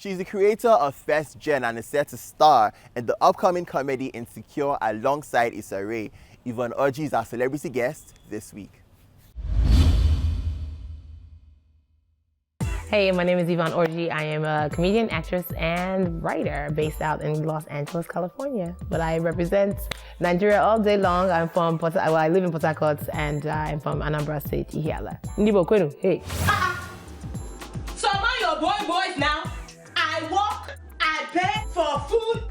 She's the creator of First Gen and is set to star in the upcoming comedy Insecure alongside Issa Rae. Yvonne Orji is our celebrity guest this week. Hey, my name is Yvonne Orji. I am a comedian, actress, and writer based out in Los Angeles, California. But I represent Nigeria all day long. I live in Port Harcourt, and I'm from Anambra State, Ihiala. Ndibo Kwenu, hey. So am I your boys now? I work, I pay for food,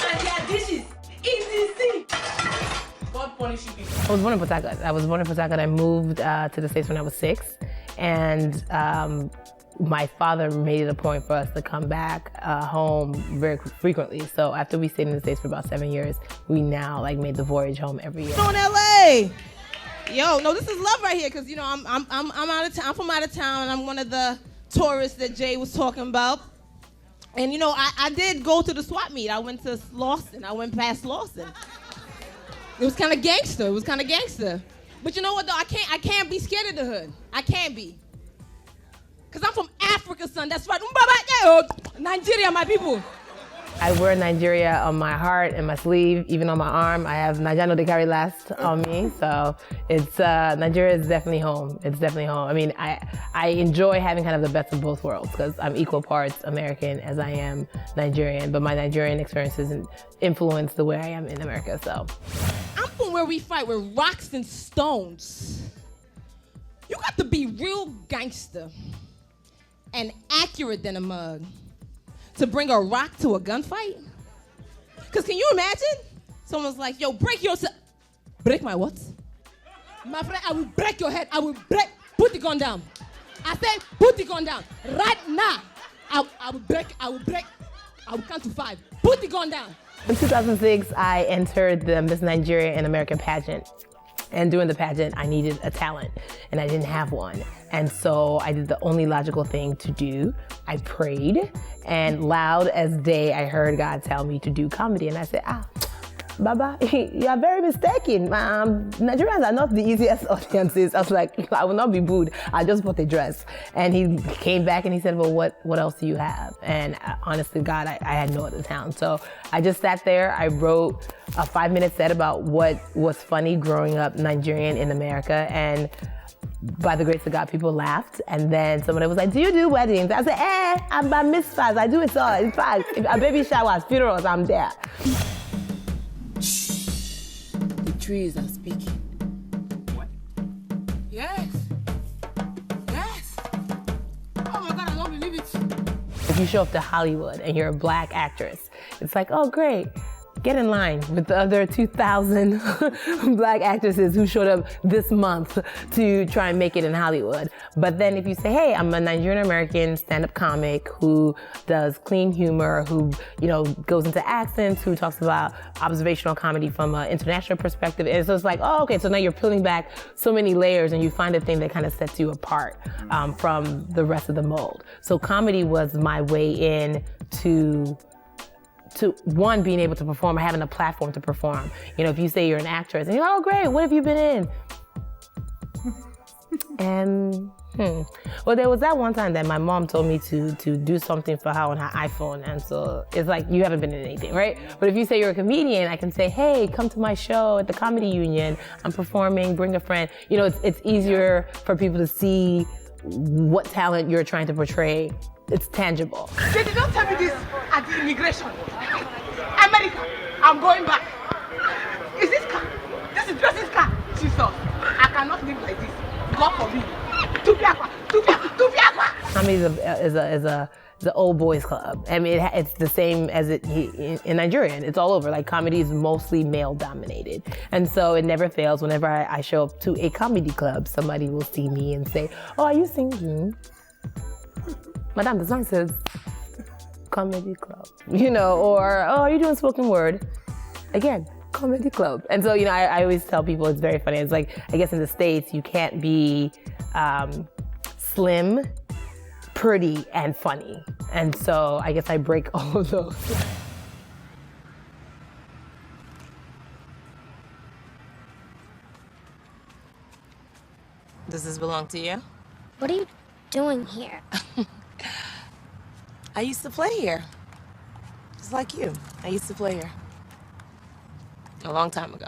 and their dishes. Easy. God punish you people. I was born in Port Harcourt. I moved to the States when I was 6, and my father made it a point for us to come back home very frequently. So after we stayed in the States for about 7 years, we now made the voyage home every year. In LA. Yo, no, this is love right here, because I'm out of town. I'm from out of town, and I'm one of the tourists that Jay was talking about. And I did go to the swap meet. I went to Lawson. I went past Lawson. It was kind of gangster. But you know what though? I can't be scared of the hood. I can't be. Cause I'm from Africa, son. That's right. Nigeria, my people. I wear Nigeria on my heart and my sleeve, even on my arm. I have Nigeria they carry last on me, so it's Nigeria is definitely home. It's definitely home. I mean, I enjoy having kind of the best of both worlds because I'm equal parts American as I am Nigerian, but my Nigerian experiences influence the way I am in America. So I'm from where we fight with rocks and stones. You got to be real gangster and accurate than a mug to bring a rock to a gunfight? Because can you imagine? Someone's like, yo, break yourself. Break my what? My friend, I will break your head. Put the gun down. I said, put the gun down. Right now. I will count to 5. Put the gun down. In 2006, I entered the Miss Nigerian American pageant. And during the pageant, I needed a talent, and I didn't have one. And so I did the only logical thing to do. I prayed, and loud as day, I heard God tell me to do comedy. And I said, Baba, you are very mistaken. Nigerians are not the easiest audiences. I was like, I will not be booed. I just bought a dress. And he came back and he said, well, what else do you have? And honestly, God, I had no other talent. So I just sat there. I wrote a 5-minute set about what was funny growing up Nigerian in America. And by the grace of God, people laughed. And then somebody was like, do you do weddings? I said, I'm by misfires. I do it all. In fact, if a baby showers, funerals, I'm there. The trees are speaking. What? Yes. Oh my God, I don't believe it. If you show up to Hollywood and you're a black actress, it's like, oh, great. Get in line with the other 2,000 black actresses who showed up this month to try and make it in Hollywood. But then if you say, hey, I'm a Nigerian American stand-up comic who does clean humor, who goes into accents, who talks about observational comedy from an international perspective, and so it's like, oh, okay, so now you're peeling back so many layers and you find a thing that kind of sets you apart from the rest of the mold. So comedy was my way in to one, being able to perform or having a platform to perform. If you say you're an actress and you're like, oh great, what have you been in? Well, there was that one time that my mom told me to do something for her on her iPhone, and so it's like, you haven't been in anything, right? But if you say you're a comedian, I can say, hey, come to my show at the Comedy Union. I'm performing, bring a friend. It's easier for people to see what talent you're trying to portray. It's tangible. They did not tell me this at the immigration. America, I'm going back. Is this car? This is Jessie's car. Jesus, I cannot live like this. God forbid. Comedy is an old boys club. I mean, it's the same as in Nigerian. It's all over. Like, comedy is mostly male dominated. And so it never fails. Whenever I show up to a comedy club, somebody will see me and say, oh, are you singing? Madam, the song says comedy club, or, oh, are you doing spoken word? Again, comedy club. And so, I always tell people it's very funny. It's like, I guess in the States, you can't be slim, pretty, and funny. And so I guess I break all of those. Does this belong to you? What are you doing here? I used to play here. Just like you. I used to play here. A long time ago.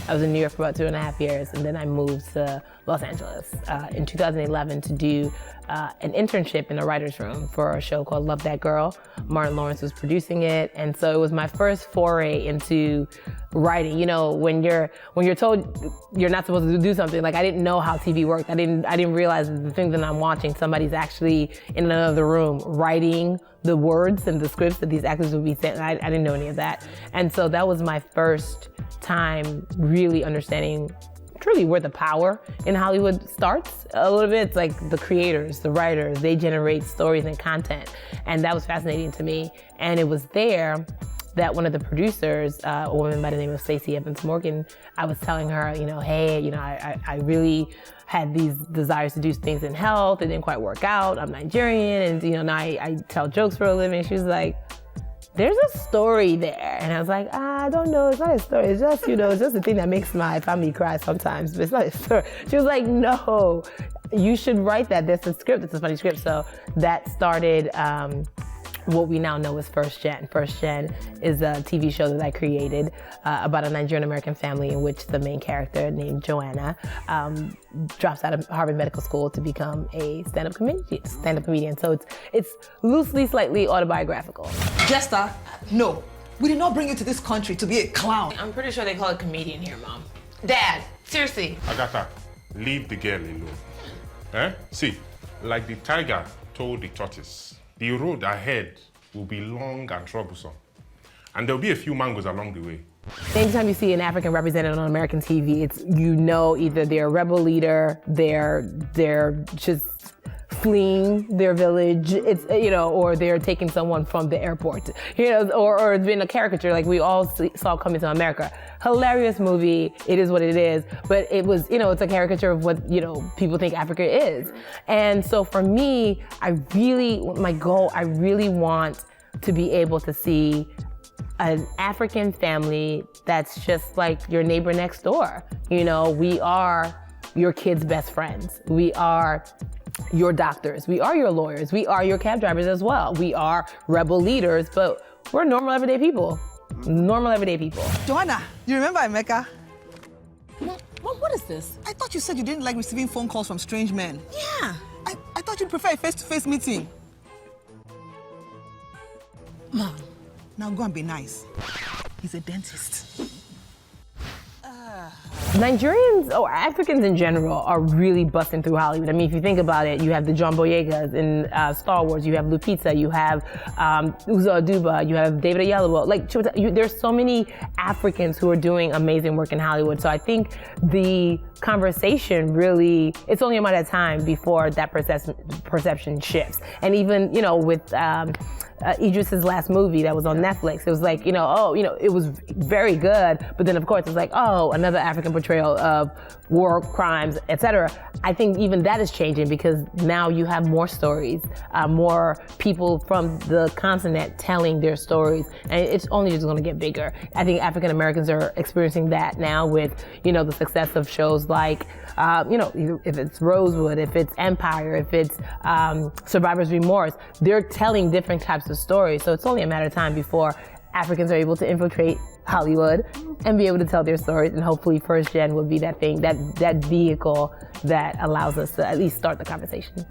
I was in New York for about 2.5 years, and then I moved to Los Angeles in 2011 to do an internship in a writer's room for a show called Love That Girl. Martin Lawrence was producing it, and so it was my first foray into writing. You know, when you're told you're not supposed to do something, like I didn't know how TV worked. I didn't realize that the thing that I'm watching, somebody's actually in another room writing the words and the scripts that these actors would be saying. I didn't know any of that, and so that was my first time really understanding truly where the power in Hollywood starts a little bit. It's like the creators, the writers, they generate stories and content. And that was fascinating to me. And it was there that one of the producers, a woman by the name of Stacey Evans Morgan, I was telling her, you know, hey, you know, I really had these desires to do things in health. It didn't quite work out. I'm Nigerian, and you know, now I tell jokes for a living. She was like, there's a story there. And I was like, I don't know, it's not a story. It's just, you know, it's just the thing that makes my family cry sometimes, but it's not a story. She was like, no, you should write that. There's a script, it's a funny script. So that started what we now know as First Gen. First Gen is a TV show that I created about a Nigerian American family in which the main character named Joanna drops out of Harvard Medical School to become a stand-up comedian. So it's loosely, slightly autobiographical. Jester, no. We did not bring you to this country to be a clown. I'm pretty sure they call it comedian here, Mom. Dad, seriously. Agatha, leave the girl alone. Eh? See, like the tiger told the tortoise, the road ahead will be long and troublesome. And there'll be a few mangoes along the way. Anytime you see an African represented on American TV, it's, you know, either they're a rebel leader, they're just fleeing their village, it's, you know, or they're taking someone from the airport, you know, or it's been a caricature like we all saw Coming to America. Hilarious movie, it is what it is, but it was, you know, it's a caricature of what, you know, people think Africa is. And so for me, my goal, I really want to be able to see an African family that's just like your neighbor next door. You know, we are your kids' best friends. We are your doctors. We are your lawyers. We are your cab drivers as well. We are rebel leaders, but we're normal everyday people. Normal everyday people. Joanna, you remember Emeka? Mom, what is this? I thought you said you didn't like receiving phone calls from strange men. Yeah. I thought you'd prefer a face-to-face meeting. Mom. Now go and be nice. He's a dentist. Nigerians, or Africans in general, are really busting through Hollywood. I mean, if you think about it, you have the John Boyegas in Star Wars, you have Lupita, you have Uzo Aduba, you have David Oyelowo. Like, there's so many Africans who are doing amazing work in Hollywood. So I think the conversation really, it's only a matter of time before that perception shifts. And even, you know, with Idris's last movie that was on Netflix, it was like, you know, oh, you know, it was very good, but then of course it's like, oh, another African portrayal of war crimes, etc. I think even that is changing because now you have more stories, more people from the continent telling their stories, and it's only just going to get bigger. I think African Americans are experiencing that now with, you know, the success of shows like, you know, if it's Rosewood, if it's Empire, if it's Survivor's Remorse, they're telling different types of stories. So it's only a matter of time before Africans are able to infiltrate Hollywood and be able to tell their stories, and hopefully First Gen will be that thing, that vehicle that allows us to at least start the conversation.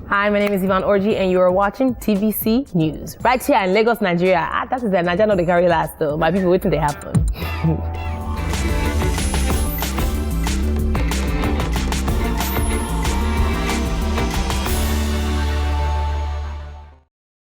Hi, my name is Yvonne Orji, and you are watching TVC News. Right here in Lagos, Nigeria. That is the Nigeria, no, they carry last though. My people waiting, they happen.